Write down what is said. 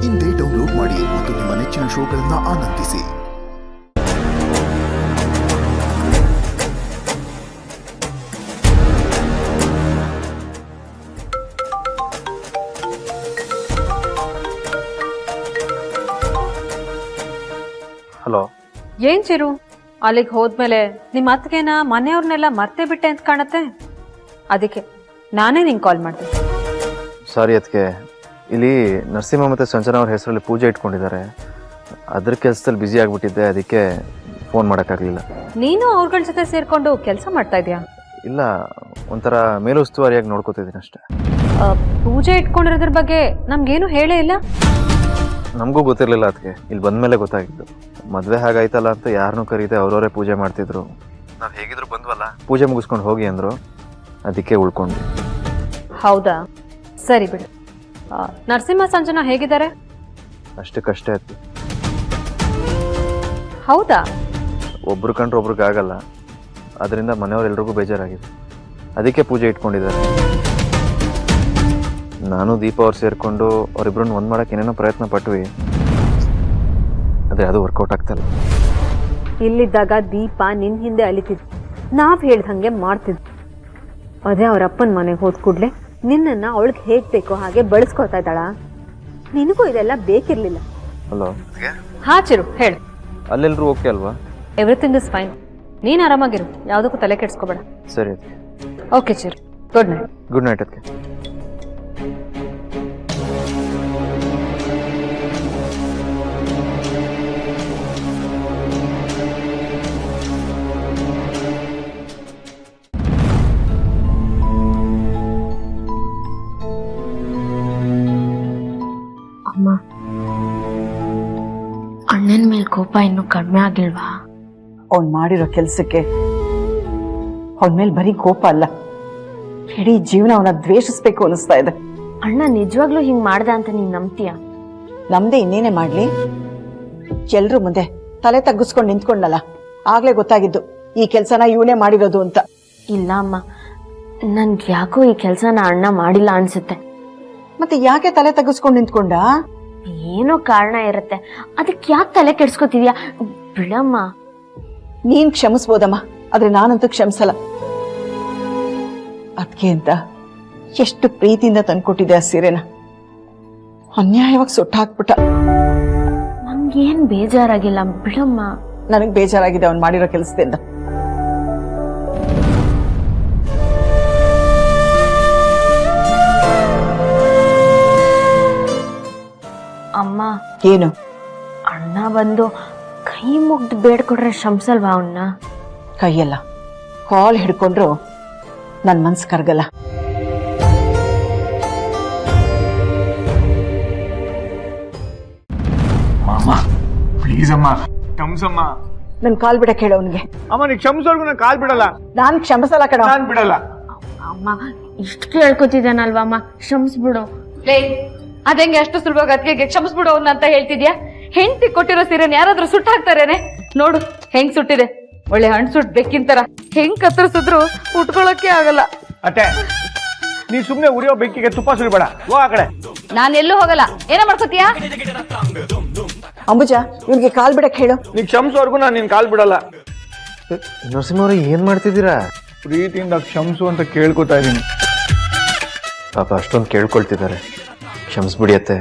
ಇಂದೇ ಡೌನ್ಲೋಡ್ ಮಾಡಿ ಮತ್ತು ನಿಮ್ಮ ನೆಚ್ಚಿನ ಶೋಗಳನ್ನು ಆನಂದಿಸಿ. ಹಲೋ. ಏನ್ ಚಿರು, ಅಲ್ಲಿಗೆ ಹೋದ್ಮೇಲೆ ನಿಮ್ಮ ಅತ್ತಿಗೆನ ಮನೆಯವ್ರನ್ನೆಲ್ಲ ಮರ್ತೇ ಬಿಟ್ಟೆ ಅಂತ ಕಾಣತ್ತೆ. ಅದಕ್ಕೆ ನಾನೇ ನಿಂಗೆ ಕಾಲ್ ಮಾಡ್ದೆ. ಸಾರಿ ಅದಕ್ಕೆ, ಇಲ್ಲಿ ನರಸಿಂಹ ಮತ್ತು ಸಂಜನಾ ಅವ್ರ ಹೆಸರಲ್ಲಿ ಪೂಜೆ ಇಟ್ಕೊಂಡಿದ್ದಾರೆ. ಅದ್ರ ಕೆಲಸದಲ್ಲಿ ಬ್ಯುಸಿ ಆಗಿಬಿಟ್ಟಿದ್ದೆ, ಅದಕ್ಕೆ ಫೋನ್ ಮಾಡೋಕ್ಕಾಗಲಿಲ್ಲ. ನೀನು ಅವ್ರಗಳ ಜೊತೆ ಸೇರ್ಕೊಂಡು ಕೆಲಸ ಮಾಡ್ತಾ ಇದೀಯಾ? ಇಲ್ಲ, ಒಂಥರ ಮೇಲುಸ್ತುವಾರಿಯಾಗಿ ನೋಡ್ಕೋತಿದ್ದೀನಿ ಅಷ್ಟೇ. ಪೂಜೆ ಇಟ್ಕೊಂಡಿರೋದ್ರ ಬಗ್ಗೆ ನಮ್ಗೇನು ಹೇಳೇ ಇಲ್ಲ. ನಮಗೂ ಗೊತ್ತಿರಲಿಲ್ಲ ಅದಕ್ಕೆ, ಇಲ್ಲಿ ಬಂದಮೇಲೆ ಗೊತ್ತಾಗಿದ್ದು. ಮದುವೆ ಹಾಗಾಯ್ತಲ್ಲ ಅಂತ ಯಾರನ್ನೂ ಕರೀದೆ ಅವ್ರವರೇ ಪೂಜೆ ಮಾಡ್ತಿದ್ರು. ನಾವು ಹೇಗಿದ್ರು ಬಂದ್ವಲ್ಲ, ಪೂಜೆ ಮುಗಿಸ್ಕೊಂಡು ಹೋಗಿ ಅಂದರು, ಅದಕ್ಕೆ ಉಳ್ಕೊಂಡ್ವಿ. ಹೌದಾ, ಸರಿ ಬಿಡು. ನರಸಿಂಹ ಸಂಜನಾ ಹೇಗಿದ್ದಾರೆ? ಅಷ್ಟಕ್ಕಷ್ಟೇ ಆಯ್ತು. ಹೌದಾ? ಒಬ್ರು ಕಂಡ್ರೆ ಒಬ್ರಿಗಾಗಲ್ಲ, ಅದರಿಂದ ಮನೆಯವರೆಲ್ರಿಗೂ ಬೇಜಾರಾಗಿದೆ. ಅದಕ್ಕೆ ಪೂಜೆ ಇಟ್ಕೊಂಡಿದ್ದಾರೆ. ನಾನು ದೀಪ ಅವ್ರು ಸೇರಿಕೊಂಡು ಅವರಿಬ್ರನ್ನ ಒಂದು ಮಾಡೋಕ್ಕೆ ಏನೇನೋ ಪ್ರಯತ್ನ ಪಟ್ವಿ, ಆದರೆ ಅದು ವರ್ಕೌಟ್ ಆಗ್ತಾಯಿಲ್ಲ. ಇಲ್ಲಿದ್ದಾಗ ದೀಪ ನಿನ್ನ ಹಿಂದೆ ಅಲಿತಿದ್ವಿ, ನಾವು ಹೇಳ್ದಂಗೆ ಮಾಡ್ತಿದ್ವಿ. ಅದೇ ಅವ್ರ ಅಪ್ಪನ ಮನೆಗೆ ಹೋದ ಕೂಡಲೇ ನಿನ್ನನ್ನು ಅವಳಿಗೆ ಹೇಗೆ ಬೇಕೋ ಹಾಗೆ ಬಳಸ್ಕೊತಾ ಇದ್ದಾಳ. ನಿನಗೂ ಇದೆಲ್ಲ ಬೇಕಿರಲಿಲ್ಲ. ಹಲೋ. ಹಾ ಚಿರು, ಹೇಳು. ಅಲ್ಲೆಲ್ಲರೂ ಓಕೆ ಅಲ್ವಾ? Everything is fine. ನೀನು ಆರಾಮಾಗಿರು, ಯಾವುದಕ್ಕೂ ತಲೆ ಕೆಡಿಸ್ಕೋಬೇಡ. ಸರಿ ಅದಕ್ಕೆ. Okay Chiru, good night. Good night ಅದಕ್ಕೆ. ಅಮ್ಮ, ಅಣ್ಣನ ಮೇಲೆ ಕೋಪ ಇನ್ನೂ ಕಡಿಮೆ ಆಗಿಲ್ವಾ? ಅವ್ನು ಮಾಡಿರೋ ಕೆಲಸಕ್ಕೆ ಅವನ ಮೇಲೆ ಬರೀ ಕೋಪ ಅಲ್ಲ, ಇಡೀ ಜೀವನ ಅವನ ದ್ವೇಷಿಸ್ಬೇಕು ಅನಿಸ್ತಾ ಇದೆ. ಅಣ್ಣ ನಿಜವಾಗ್ಲೂ ಹಿಂಗ್ ಮಾಡ್ದ ಅಂತ ನೀನ್ ನಂಬ್ತೀಯ? ನಮ್ದೇ ಇನ್ನೇನೆ ಮಾಡ್ಲಿ, ಎಲ್ರೂ ಮುಂದೆ ತಲೆ ತಗ್ಗಿಸ್ಕೊಂಡು ನಿಂತ್ಕೊಂಡಲ್ಲ, ಆಗ್ಲೇ ಗೊತ್ತಾಗಿದ್ದು ಈ ಕೆಲ್ಸನ ಇವನೇ ಮಾಡಿರೋದು ಅಂತ. ಇಲ್ಲ ಅಮ್ಮ, ನನ್ಗೆ ಯಾಕೋ ಈ ಕೆಲ್ಸನ ಅಣ್ಣ ಮಾಡಿಲ್ಲ ಅನ್ಸುತ್ತೆ. ಮತ್ತೆ ಯಾಕೆ ತಲೆ ತಗ್ಗಿಸ್ಕೊಂಡು ನಿಂತ್ಕೊಂಡ? ಏನೋ ಕಾರಣ ಇರುತ್ತೆ, ಅದಕ್ಕೆ ಯಾಕೆ ತಲೆ ಕೆಡ್ಸ್ಕೊತಿದ್ಯಾ? ಬಿಡಮ್ಮ. ನೀನ್ ಕ್ಷಮಿಸ್ಬೋದಮ್ಮ, ಆದ್ರೆ ನಾನಂತೂ ಕ್ಷಮಿಸಲ್ಲ. ಅದ್ಕೆ ಅಂತ ಎಷ್ಟು ಪ್ರೀತಿಯಿಂದ ತಂದ್ಕೊಟ್ಟಿದ್ದೆ ಆ ಸೀರೆನ ಅನ್ಯಾಯವಾಗಿ ಸುಟ್ಟು ಹಾಕ್ಬಿಟ್ಟ. ನಮ್ಗೇನ್ ಬೇಜಾರಾಗಿಲ್ಲ ಬಿಡಮ್ಮ. ನನಗ್ ಬೇಜಾರಾಗಿದೆ ಅವ್ನು ಮಾಡಿರೋ ಕೆಲಸದಿಂದ. ಅಮ್ಮ, ಏನು? ಅಣ್ಣ ಬಂದು ಕೈ ಮುಗ್ದು ಬೇಡ್ಕೊಡ್ರೆ ಶಂಸಲ್ವಾ ಅವನ್ನ? ಕೈಯಲ್ಲ, ಕಾಲ್ ಹಿಡ್ಕೊಂಡ್ರು ನನ್ ಮನ್ಸು ಕರ್ಗಲ್ಲ. ಅಮ್ಮ ಪ್ಲೀಸ್ ಅಮ್ಮ, ಕ್ಷಮಿಸಮ್ಮ. ನನ್ ಕಾಲ್ ಬಿಡಕ್ ಹೇಳು ಅವನಿಗೆ. ಅಮ್ಮ ನೀ ಕ್ಷಮಿಸೋರ್ಗು ನಾನು ಕಾಲ್ ಬಿಡಲ್ಲ. ನಾನ್ ಕ್ಷಮಿಸಲ್ಲ ಕಣ. ನಾನ್ ಬಿಡಲ್ಲ. ಅಮ್ಮ ಇಷ್ಟು ಕೇಳ್ಕೊತಿದ್ದಾನಲ್ವಾ ಅಮ್ಮ, ಕ್ಷಮಿಸ್ಬಿಡು. ಅದಂಗೆ ಅಷ್ಟು ಸುಲಭವಾಗಿ ಅದಕ್ಕೆ ಕ್ಷಮಿಸ್ಬಿಡು ಅವನ್ನ ಅಂತ ಹೇಳ್ತಿದ್ಯಾ? ಹೆಂಡತಿ ಕೊಟ್ಟಿರೋ ಸೀರೆನ ಯಾರಾದ್ರೂ ಸುಟ್ಟು ಹಾಕ್ತಾರೇನೆ? ನೋಡು ಹೆಂಗ್ ಸುಟ್ಟಿದೆ, ಒಳ್ಳೆ ಹಣ್ಣು ಸುಟ್ಟು ಬೆಕ್ಕಿಂತರ. ಹೆಂಗ್ ಕತ್ತರಿಸಿದ್ರು ಉಟ್ಕೊಳ್ಳೋಕೆ ಆಗಲ್ಲ. ಅತ್ತೆ, ನೀ ಸುಮ್ನೆ ಉರಿಯೋ ಬೆಂಕಿಗೆ ತುಪ್ಪ ಸುರಿಬೇಡ, ಹೋಗ ಆ ಕಡೆ. ನಾನು ಎಲ್ಲೂ ಹೋಗಲ್ಲ. ಏನ ಮಾಡ್ಕೋತೀಯಾ? ಅಂಬುಜಾ, ಇವ್ನಿಗೆ ಕಾಲ್ ಬಿಡಕ್ ಹೇಳು. ನೀ ಕ್ಷಮಿಸೋರ್ಗು ನಾನು ನಿನ್ ಕಾಲ್ ಬಿಡಲ್ಲ. ನರಸಿಂಹ ಅವರೇ, ಏನು ಮಾಡ್ತಿದ್ದೀರಾ? ಪ್ರೀತಿಯಿಂದ ಕ್ಷಮಿಸು ಅಂತ ಕೇಳ್ಕೊತಾ ಇದೀನಿ. ಪಾಪ ಅಷ್ಟೊಂದು ಕೇಳ್ಕೊಳ್ತಿದ್ದಾರೆ, ಕ್ಷಮಿಸ್ಬಿಡಿ ಅತ್ತೆ.